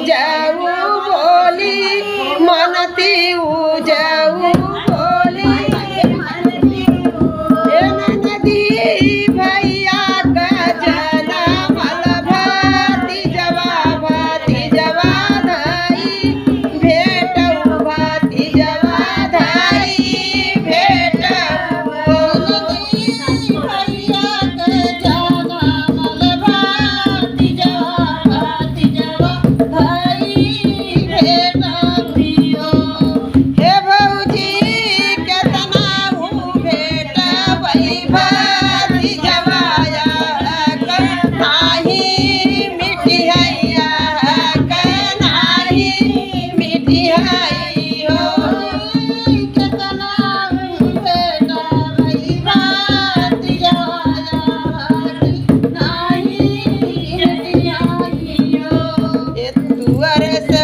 जाऊ बोली मनती जाऊ बोली नदी भैया का जनमल भाती जवा धाई भेटऊ भाती जवा धाई भेटऊ भैया के जनमल भाती जवा धाई भेटबियो। हे भौजी केतना भेटबै भाती जवाया नाही मिठिया नाही मिठिया हो केतना भेटबै भाती जवा नाही भेटियाइयो। दुआर से